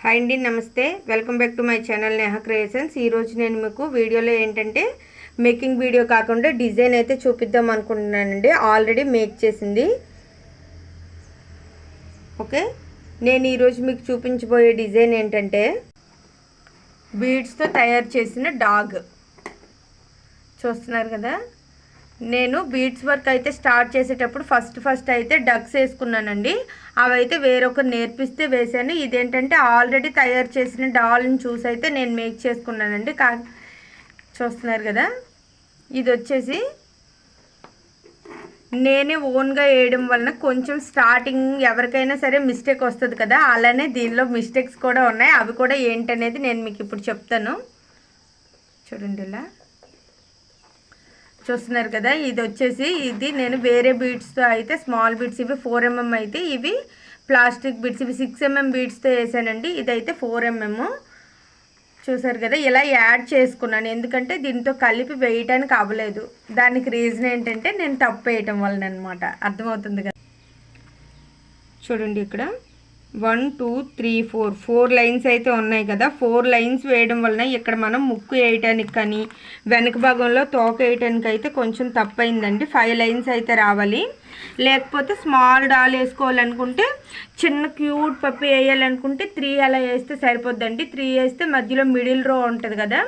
Hi అండి, నమస్తే. Welcome back to my channel Neha creations. ఈరోజు నేను మీకు వీడియోలో ఏంటంటే మేకింగ్ వీడియో కాకుండా డిజైన్ అయితే చూపిద్దాం అనుకుంటున్నానండి. ఆల్రెడీ మేక్ చేసింది. ఓకే, నేను ఈరోజు మీకు చూపించబోయే డిజైన్ ఏంటంటే బీడ్స్తో తయారు చేసిన డాగ్. చూస్తున్నారు కదా, నేను బీడ్స్ వర్క్ అయితే స్టార్ట్ చేసేటప్పుడు ఫస్ట్ అయితే డక్స్ వేసుకున్నానండి. అవైతే వేరొకరు నేర్పిస్తే వేసాను. ఇదేంటంటే ఆల్రెడీ తయారు చేసిన డాల్ని చూసి అయితే నేను మేక్ చేసుకున్నానండి. చూస్తున్నారు కదా, ఇది వచ్చేసి నేనే ఓన్గా వేయడం వలన కొంచెం స్టార్టింగ్ ఎవరికైనా సరే మిస్టేక్ వస్తుంది కదా, అలానే దీనిలో మిస్టేక్స్ కూడా ఉన్నాయి. అవి కూడా ఏంటనేది నేను మీకు ఇప్పుడు చెప్తాను. చూడండి, ఇలా చూస్తున్నారు కదా, ఇది వచ్చేసి ఇది నేను వేరే బీడ్స్తో అయితే స్మాల్ బీడ్స్, ఇవి 4mm అయితే, ఇవి ప్లాస్టిక్ బీడ్స్, ఇవి 6mm బీడ్స్తో వేసానండి. ఇదైతే 4mm. చూసారు కదా, ఇలా యాడ్ చేసుకున్నాను ఎందుకంటే దీంతో కలిపి వేయటానికి అవ్వలేదు. దానికి రీజన్ ఏంటంటే నేను తప్పు వేయటం వలన అనమాట. అర్థమవుతుంది కదా. చూడండి, ఇక్కడ 1 2 3 4 లైన్స్ అయితే ఉన్నాయి కదా. 4 లైన్స్ వేయడం వలన ఇక్కడ మనం ముక్కు వేయటానికి కానీ వెనక భాగంలో తోక వేయటానికి అయితే కొంచెం తప్పైందండి. 5 లైన్స్ అయితే రావాలి. లేకపోతే స్మాల్ డాల్ వేసుకోవాలనుకుంటే, చిన్న క్యూట్ పప్పి వేయాలనుకుంటే 3 అలా వేస్తే సరిపోద్దండి. 3 వేస్తే మధ్యలో మిడిల్ రో ఉంటుంది కదా,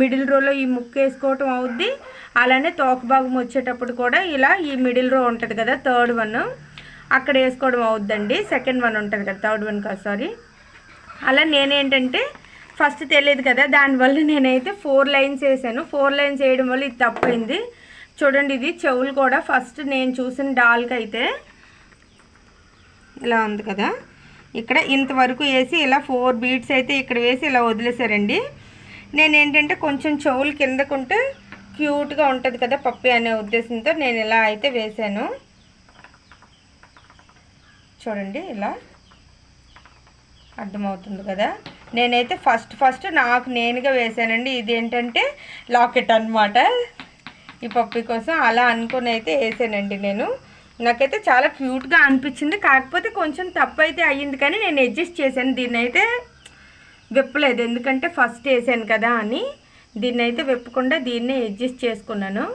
మిడిల్ రోలో ఈ ముక్కు వేసుకోవటం అవుద్ది. అలానే తోక భాగం వచ్చేటప్పుడు కూడా ఇలా ఈ మిడిల్ రో ఉంటుంది కదా, థర్డ్ వన్ అక్కడ వేసుకోవడం అవుద్దండి. సెకండ్ వన్ ఉంటుంది కదా, థర్డ్ వన్ కాదు, సారీ. అలా నేనేంటంటే ఫస్ట్ తెలియదు కదా, దానివల్ల నేనైతే 4 లైన్స్ వేసాను. 4 లైన్స్ వేయడం వల్ల ఇది తప్పైంది. చూడండి, ఇది చెవులు కూడా ఫస్ట్ నేను చూసిన డాల్కి అయితే ఇలా ఉంది కదా, ఇక్కడ ఇంతవరకు వేసి ఇలా 4 బీడ్స్ అయితే ఇక్కడ వేసి ఇలా వదిలేసారండి. నేనేంటంటే కొంచెం చెవులు కిందకుంటే క్యూట్గా ఉంటుంది కదా పప్పి అనే ఉద్దేశంతో నేను ఇలా అయితే వేసాను. చూడండి, ఇలా అర్థమవుతుంది కదా. నేనైతే ఫస్ట్ నాకు నేనుగా వేసానండి. ఇదేంటంటే లాకెట్ అనమాట, ఈ పప్పి కోసం. అలా అనుకుని అయితే వేసానండి నేను. నాకైతే చాలా క్యూట్గా అనిపించింది. కాకపోతే కొంచెం తప్పు అయితే అయ్యింది, కానీ నేను అడ్జస్ట్ చేశాను. దీన్ని అయితే విప్పలేదు, ఎందుకంటే ఫస్ట్ వేసాను కదా అని. దీన్ని అయితే విప్పకుండా దీన్నే అడ్జస్ట్ చేసుకున్నాను.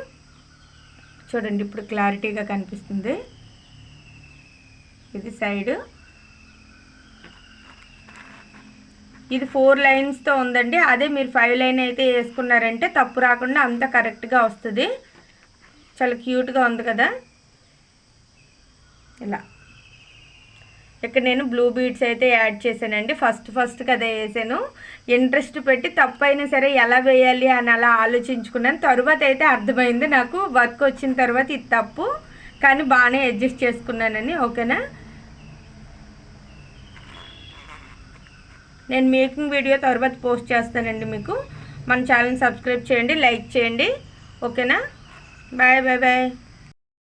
చూడండి, ఇప్పుడు క్లారిటీగా కనిపిస్తుంది. ఇది సైడ్, ఇది 4 లైన్స్తో ఉందండి. అదే మీరు 5 లైన్ అయితే వేసుకున్నారంటే తప్పు రాకుండా అంతా కరెక్ట్గా వస్తుంది. చాలా క్యూట్గా ఉంది కదా. ఇలా ఇక్కడ నేను బ్లూ బీడ్స్ అయితే యాడ్ చేశానండి. ఫస్ట్ కదా వేసాను. ఇంట్రెస్ట్ పెట్టి తప్పు అయినా సరే ఎలా వేయాలి అని అలా ఆలోచించుకున్నాను. తరువాత అయితే అర్థమైంది నాకు, వర్క్ వచ్చిన తర్వాత ఇది తప్పు, కానీ బాగానే అడ్జస్ట్ చేసుకున్నానని. ఓకేనా, నేను మేకింగ్ వీడియో తర్వాత పోస్ట్ చేస్తానండి. మీకు మన ఛానల్ని సబ్స్క్రైబ్ చేయండి, లైక్ చేయండి. ఓకేనా, బాయ్ బాయ్ బాయ్.